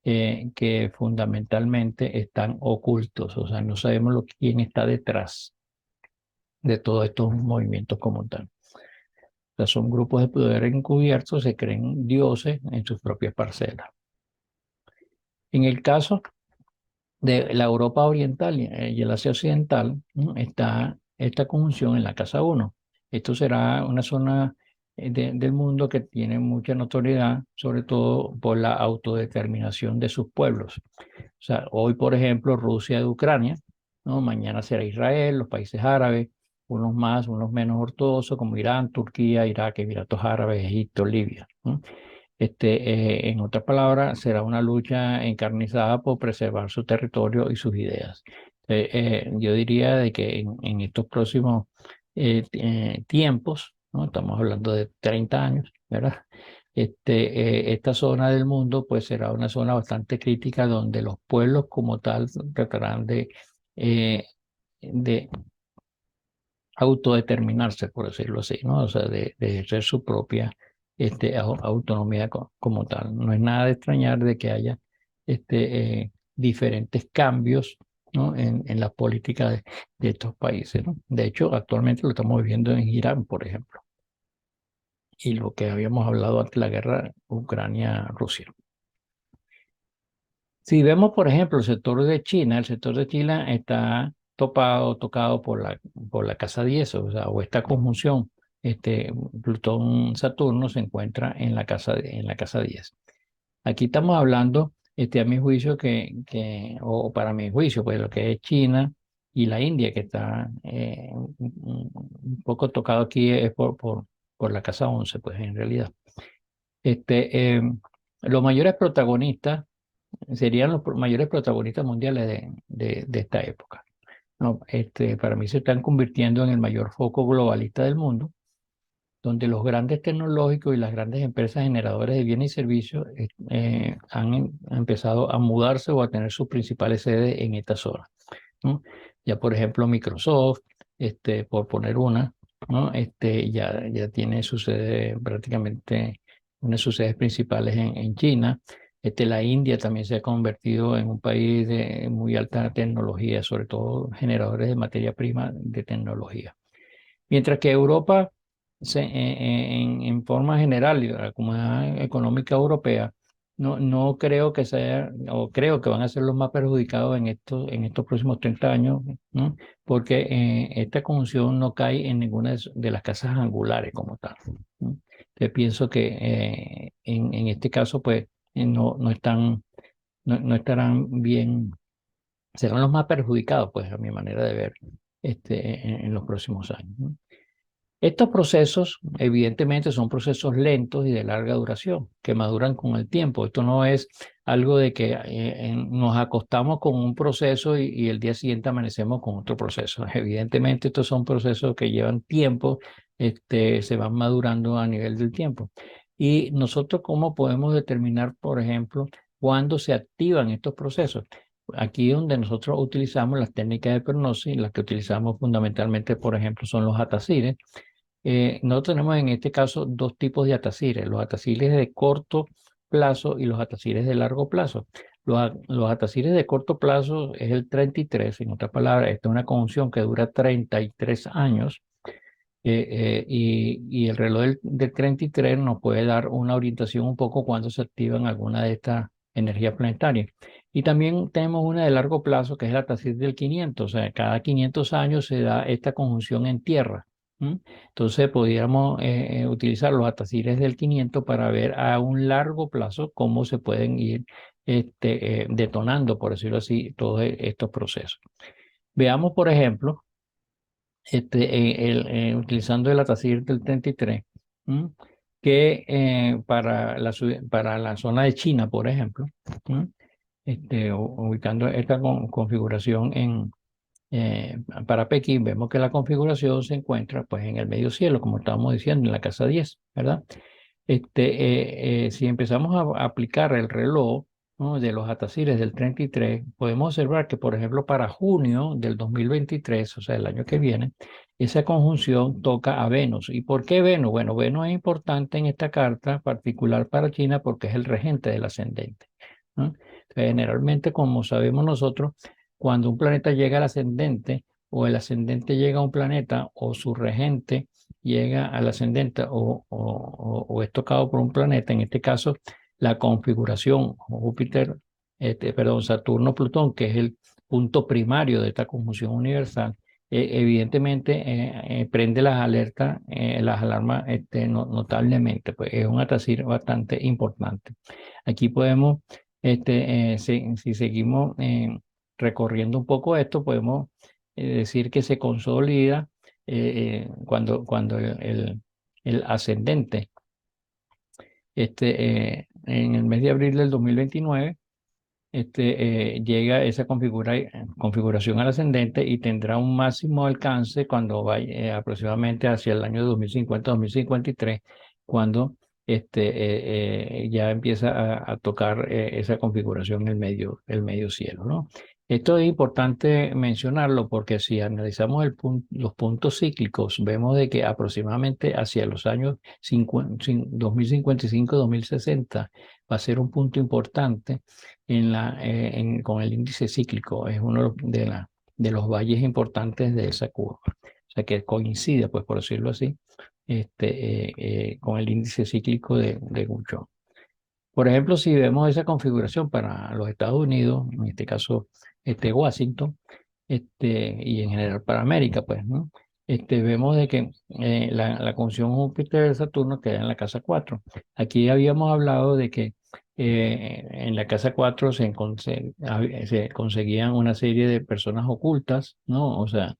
que fundamentalmente están ocultos, o sea, no sabemos quién está detrás de todos estos movimientos como tal. O sea, son grupos de poder encubiertos, se creen dioses en sus propias parcelas. En el caso de la Europa Oriental y el Asia Occidental, ¿no? Está esta conjunción en la casa 1. Esto será una zona del mundo que tiene mucha notoriedad, sobre todo por la autodeterminación de sus pueblos. O sea, hoy, por ejemplo, Rusia y Ucrania, ¿no? Mañana será Israel, los países árabes, unos más, unos menos ortodoxos, como Irán, Turquía, Irak, Emiratos Árabes, Egipto, Libia, ¿no? En otras palabras, será una lucha encarnizada por preservar su territorio y sus ideas. Yo diría de que en estos próximos tiempos, ¿no? Estamos hablando de 30 años, ¿verdad? Esta zona del mundo pues será una zona bastante crítica donde los pueblos como tal tratarán de autodeterminarse, por decirlo así, ¿no? O sea, de ejercer su propia autonomía como tal. No es nada de extrañar de que haya diferentes cambios, ¿no? En la política de estos países, ¿no? De hecho, actualmente lo estamos viviendo en Irán, por ejemplo, y lo que habíamos hablado antes de la guerra Ucrania-Rusia. Si vemos, por ejemplo, el sector de China, el sector de China está tocado por la casa 10, o sea, o esta conjunción, Plutón-Saturno se encuentra en la casa 10. Aquí estamos hablando, a mi juicio, o para mi juicio, pues lo que es China y la India, que está un poco tocado aquí es por la casa 11, pues en realidad. Los mayores protagonistas serían los mayores protagonistas mundiales de esta época, ¿no? Para mí se están convirtiendo en el mayor foco globalista del mundo, donde los grandes tecnológicos y las grandes empresas generadoras de bienes y servicios han empezado a mudarse o a tener sus principales sedes en esta zona, ¿no? Ya por ejemplo Microsoft, por poner una, ¿no? Ya tiene su sede prácticamente, una de sus sedes principales en China. La India también se ha convertido en un país de muy alta tecnología, sobre todo generadores de materia prima de tecnología. Mientras que Europa, en forma general, y la Comunidad Económica Europea, no creo que sea, o creo que van a ser los más perjudicados en estos próximos 30 años, ¿no? Porque esta conjunción no cae en ninguna de las casas angulares como tal, ¿no? Entonces pienso que en este caso, pues, no estarán bien, serán los más perjudicados, pues, a mi manera de ver, en los próximos años, ¿no? Estos procesos, evidentemente, son procesos lentos y de larga duración, que maduran con el tiempo. Esto no es algo de que nos acostamos con un proceso y el día siguiente amanecemos con otro proceso. Evidentemente, estos son procesos que llevan tiempo, se van madurando a nivel del tiempo. Y nosotros, ¿cómo podemos determinar, por ejemplo, cuándo se activan estos procesos? Aquí donde nosotros utilizamos las técnicas de hipnosis, las que utilizamos fundamentalmente, por ejemplo, son los atacires. Nosotros tenemos en este caso dos tipos de atacires, los atacires de corto plazo y los atacires de largo plazo. Los atacires de corto plazo es el 33, en otras palabras, esta es una conjunción que dura 33 años y el reloj del 33 nos puede dar una orientación un poco cuando se activan alguna de estas energías planetarias. Y también tenemos una de largo plazo que es la Tacir del 500, o sea, cada 500 años se da esta conjunción en tierra. ¿M? Entonces podríamos utilizar los atacires del 500 para ver a un largo plazo cómo se pueden ir detonando, por decirlo así, todos estos procesos. Veamos, por ejemplo, utilizando el Atacir del 33, ¿m? Que para la zona de China, por ejemplo, ¿m? Ubicando esta configuración para Pekín, vemos que la configuración se encuentra pues, en el medio cielo, como estábamos diciendo, en la casa 10, ¿verdad? Si empezamos a aplicar el reloj, ¿no? De los atacires del 33, podemos observar que, por ejemplo, para junio del 2023, o sea, el año que viene, esa conjunción toca a Venus. ¿Y por qué Venus? Bueno, Venus es importante en esta carta particular para China porque es el regente del ascendente, ¿no? Entonces, generalmente, como sabemos nosotros, cuando un planeta llega al ascendente o el ascendente llega a un planeta o su regente llega al ascendente o es tocado por un planeta, en este caso la configuración Júpiter, perdón, Saturno-Plutón, que es el punto primario de esta conjunción universal, evidentemente prende las alarmas notablemente, pues es un atacir bastante importante. Aquí podemos, si seguimos recorriendo un poco esto, podemos decir que se consolida cuando el ascendente, en el mes de abril del 2029, llega esa configuración al ascendente y tendrá un máximo alcance cuando vaya aproximadamente hacia el año 2050-2053, cuando ya empieza a tocar esa configuración el medio cielo, ¿no? Esto es importante mencionarlo porque si analizamos los puntos cíclicos, vemos de que aproximadamente hacia los años 2055-2060 va a ser un punto importante con el índice cíclico. Es uno de los valles importantes de esa curva. O sea que coincide, pues por decirlo así, con el índice cíclico de Guchon. Por ejemplo, si vemos esa configuración para los Estados Unidos, en este caso Washington, y en general para América, pues, ¿no? Vemos de que la conjunción Júpiter-Saturno queda en la casa 4. Aquí habíamos hablado de que en la casa 4 se conseguían una serie de personas ocultas, ¿no? O sea,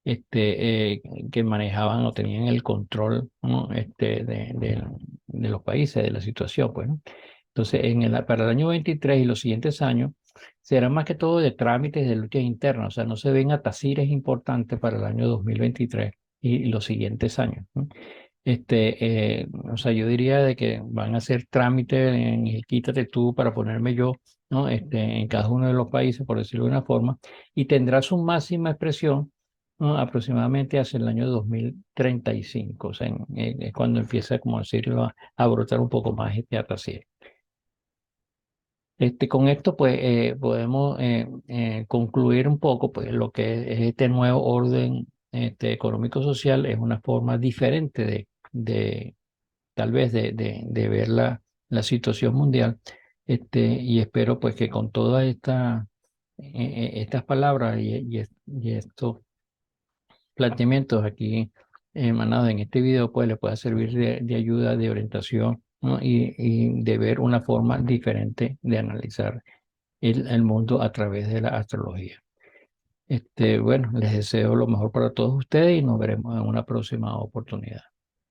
que manejaban o tenían el control, ¿no? De los países, de la situación, pues, ¿no? Entonces, para el año 23 y los siguientes años, será más que todo de trámites de luchas internas, o sea, no se ven atacires importantes para el año 2023 y los siguientes años, ¿no? O sea, yo diría de que van a hacer trámites en el quítate tú para ponerme yo, ¿no? En cada uno de los países, por decirlo de una forma, y tendrá su máxima expresión, ¿no? Aproximadamente hacia el año 2035, o sea, es cuando empieza, como decirlo, a brotar un poco más este atacir. Con esto, pues, podemos concluir un poco, pues, lo que es este nuevo orden económico-social es una forma diferente tal vez, de ver la situación mundial. Y espero, pues, que con todas estas palabras y estos planteamientos aquí emanados en este video, pues, le pueda servir de ayuda, de orientación, ¿no? Y de ver una forma diferente de analizar el mundo a través de la astrología. Bueno, les deseo lo mejor para todos ustedes y nos veremos en una próxima oportunidad.